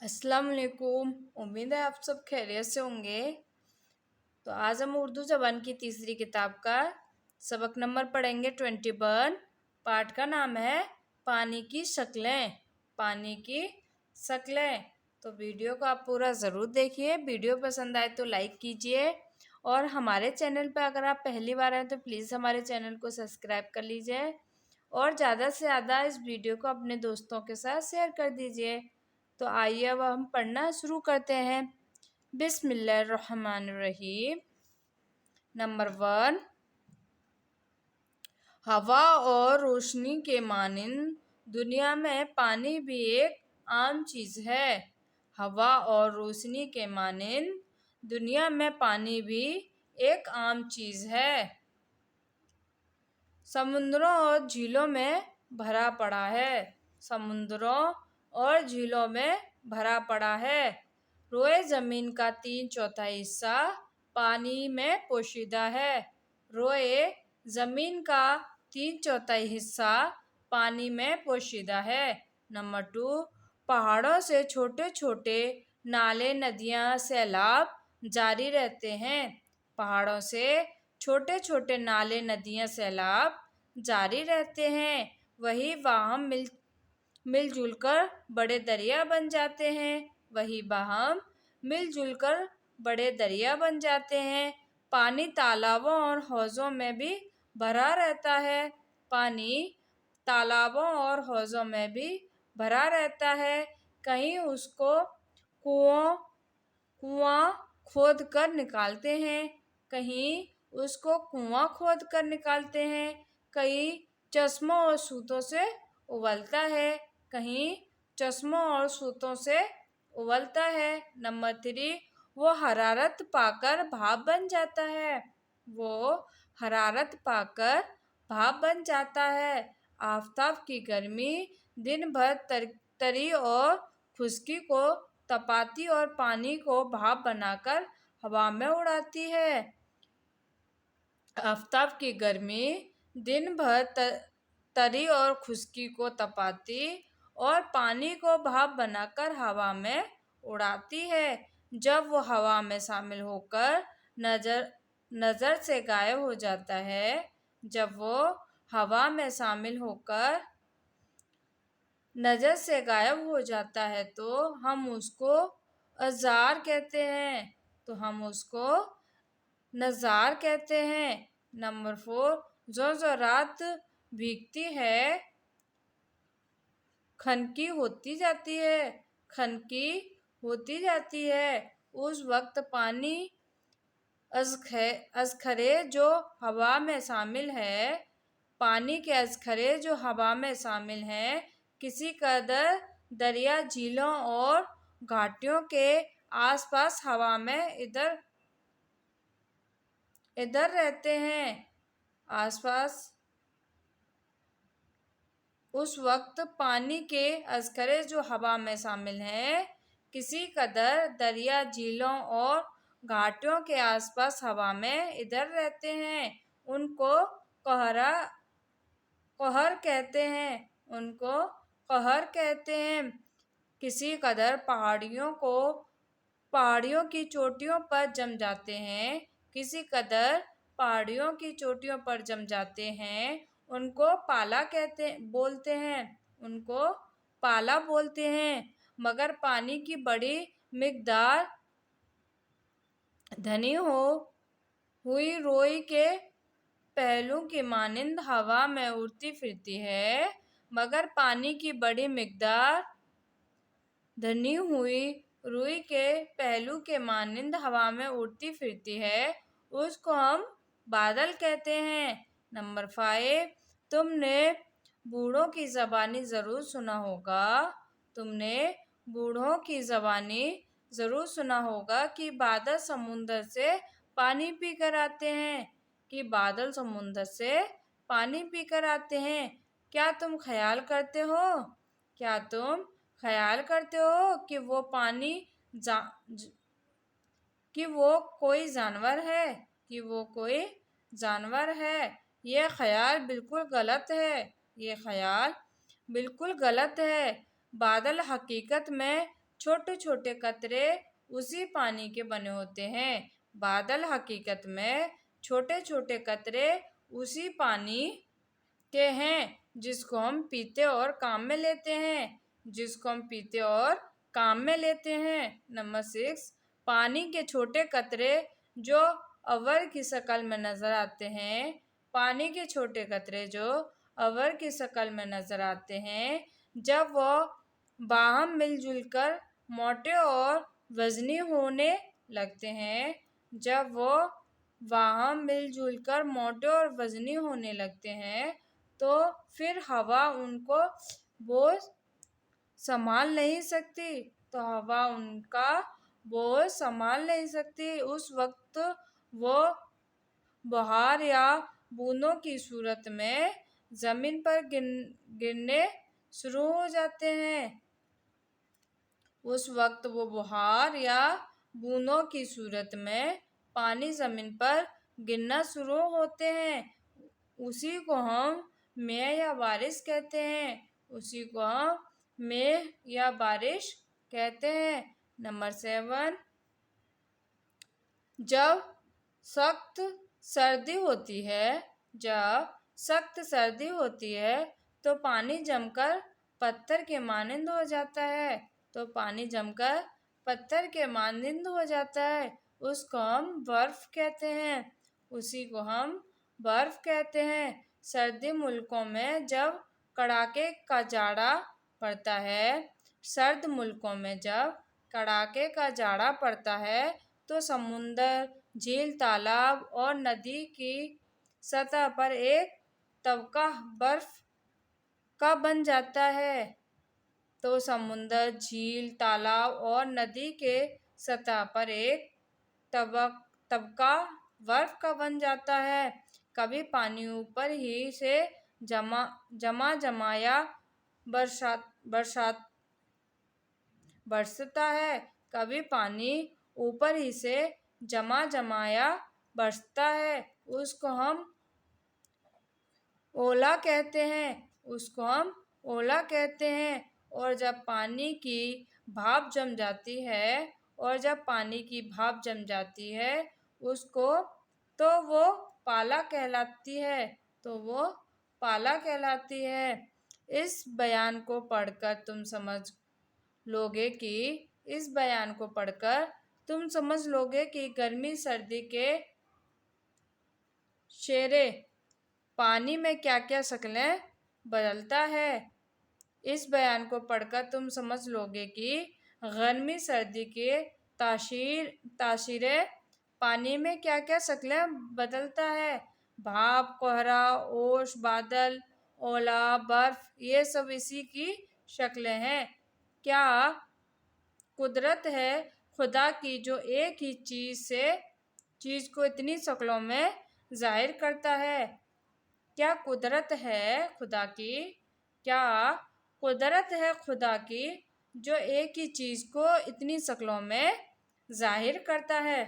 अस्सलाम वालेकुम। उम्मीद है आप सब खैरियत से होंगे। तो आज हम उर्दू ज़बान की तीसरी किताब का सबक नंबर पढ़ेंगे 21। पाठ का नाम है पानी की शक्लें। पानी की शक्लें। तो वीडियो को आप पूरा ज़रूर देखिए। वीडियो पसंद आए तो लाइक कीजिए और हमारे चैनल पर अगर आप पहली बार आए तो प्लीज़ हमारे चैनल को सब्सक्राइब कर लीजिए और ज़्यादा से ज़्यादा इस वीडियो को अपने दोस्तों के साथ शेयर कर दीजिए। तो आइए अब हम पढ़ना शुरू करते हैं। बिस्मिल्लाहिर्रहमानिर्रहीम। नंबर 1, हवा और रोशनी के मानिंद दुनिया में पानी भी एक आम चीज़ है। हवा और रोशनी के मानिंद दुनिया में पानी भी एक आम चीज़ है। समुद्रों और झीलों में भरा पड़ा है। समुद्रों और झीलों में भरा पड़ा है। रोए ज़मीन का 3/4 हिस्सा पानी में पोशीदा है। रोए ज़मीन का 3/4 हिस्सा पानी में पोशीदा है। नंबर 2, पहाड़ों से छोटे छोटे नाले नदियाँ सैलाब जारी रहते हैं। पहाड़ों से छोटे छोटे नाले नदियाँ सैलाब जारी रहते हैं। वही वाहम मिलजुल कर बड़े दरिया बन जाते हैं। वही वाहम मिलजुल कर बड़े दरिया बन जाते हैं। पानी तालाबों और हौज़ों में भी भरा रहता है। पानी तालाबों और हौज़ों में भी भरा रहता है। कहीं उसको कुओं कुआं खोद कर निकालते हैं। कहीं उसको कुआं खोद कर निकालते हैं। कहीं चश्मों और सूतों से उबलता है। कहीं चश्मों और सूतों से उबलता है। नंबर 3, वो हरारत पाकर भाप बन जाता है। वो हरारत पाकर भाप बन जाता है। आफताब की गर्मी दिन भर तरी और खुश्की को तपाती और पानी को भाप बनाकर हवा में उड़ाती है। आफताब की गर्मी दिन भर तरी और खुश्की को तपाती और पानी को भाप बनाकर हवा में उड़ाती है। जब वो हवा में शामिल होकर नज़र से गायब हो जाता है। जब वो हवा में शामिल होकर नज़र से गायब हो जाता है तो हम उसको अज़ार कहते हैं। तो हम उसको नज़ार कहते हैं। नंबर 4, जो रात भीगती है खनकी होती जाती है। खनकी होती जाती है। उस वक्त पानी अज़खरे जो हवा में शामिल है। पानी के अज़खरे जो हवा में शामिल हैं किसी कदर दरिया झीलों और घाटियों के आसपास हवा में इधर रहते हैं। आसपास उस वक्त पानी के अज़खरे जो हवा में शामिल हैं किसी कदर दरिया झीलों और घाटियों के आसपास हवा में इधर रहते हैं। उनको कहर कहते हैं। उनको कहर कहते हैं। किसी कदर पहाड़ियों की चोटियों पर जम जाते हैं। किसी कदर पहाड़ियों की चोटियों पर जम जाते हैं। उनको बोलते हैं। उनको पाला बोलते हैं। मगर पानी की बड़ी मिकदार धनी हुई रोई के पहलू की मानिंद हवा में उड़ती फिरती है। मगर पानी की बड़ी मिकदार धनी हुई रुई के पहलू के मानिंद हवा में उड़ती फिरती है। उसको हम बादल कहते हैं। नंबर 5, तुमने बूढ़ों की ज़बानी ज़रूर सुना होगा। तुमने बूढ़ों की ज़बानी ज़रूर सुना होगा कि बादल समुंदर से पानी पीकर आते हैं। कि बादल समुंदर से पानी पीकर आते हैं। क्या तुम ख्याल करते हो? क्या तुम ख्याल करते हो कि वो पानी कि वो कोई जानवर है? कि वो कोई जानवर है? ये ख्याल बिल्कुल गलत है। ये ख्याल बिल्कुल गलत है। बादल हकीकत में छोटे छोटे कतरे उसी पानी के बने होते हैं। बादल हकीकत में छोटे छोटे कतरे उसी पानी के हैं जिसको हम पीते और काम में लेते हैं। जिसको हम पीते और काम में लेते हैं। नंबर 6, पानी के छोटे कतरे जो अवर की शक्ल में नजर आते हैं। पानी के छोटे कतरे जो अवर की शक्ल में नजर आते हैं, जब वह बाहम मिलजुल कर मोटे और वजनी होने लगते हैं। जब वो बाहम मिलजुल कर मोटे और वजनी होने लगते हैं, तो फिर हवा उनको बोझ संभाल नहीं सकती। तो हवा उनका बोझ संभाल नहीं सकती। उस वक्त वो बहार या बूंदों की सूरत में जमीन पर गिरने शुरू हो जाते हैं। उस वक्त वो बहार या बूंदों की सूरत में पानी जमीन पर गिरना शुरू होते हैं। उसी को हम मेह या बारिश कहते हैं। उसी को हम मेह या बारिश कहते हैं। नंबर 7, जब सख्त सर्दी होती है, जब सख्त सर्दी होती है तो पानी जमकर पत्थर के मानिंद हो जाता है। तो पानी जमकर पत्थर के मानिंद हो जाता है। उसको हम बर्फ कहते हैं। उसी को हम बर्फ कहते हैं। सर्दी मुल्कों में जब कड़ाके का जाड़ा पड़ता है, सर्द मुल्कों में जब कड़ाके का जाड़ा पड़ता है, तो समुंदर, झील, तालाब और नदी की सतह पर एक तबका बर्फ का बन जाता है। तो समुंदर, झील, तालाब और नदी के सतह पर एक तबका बर्फ का बन जाता है। कभी पानी ऊपर ही से जमाया बरसता है। कभी पानी ऊपर ही से जमाया बरसता है। उसको हम ओला कहते हैं। उसको हम ओला कहते हैं। और जब पानी की भाप जम जाती है, और जब पानी की भाप जम जाती है उसको, तो वो पाला कहलाती है। तो वो पाला कहलाती है। इस बयान को पढ़कर तुम समझ लोगे कि इस बयान को पढ़कर तुम समझ लोगे कि गर्मी सर्दी के शेरे पानी में क्या क्या शक्लें बदलता है। इस बयान को पढ़कर तुम समझ लोगे कि गर्मी सर्दी के तासीरें पानी में क्या क्या शक्लें बदलता है। भाप, कोहरा, ओस, बादल, ओला, बर्फ, ये सब इसी की शक्लें हैं। क्या कुदरत है खुदा की जो एक ही चीज को इतनी शक्लों में जाहिर करता है। क्या कुदरत है खुदा की, क्या कुदरत है खुदा की जो एक ही चीज को इतनी शक्लों में जाहिर करता है।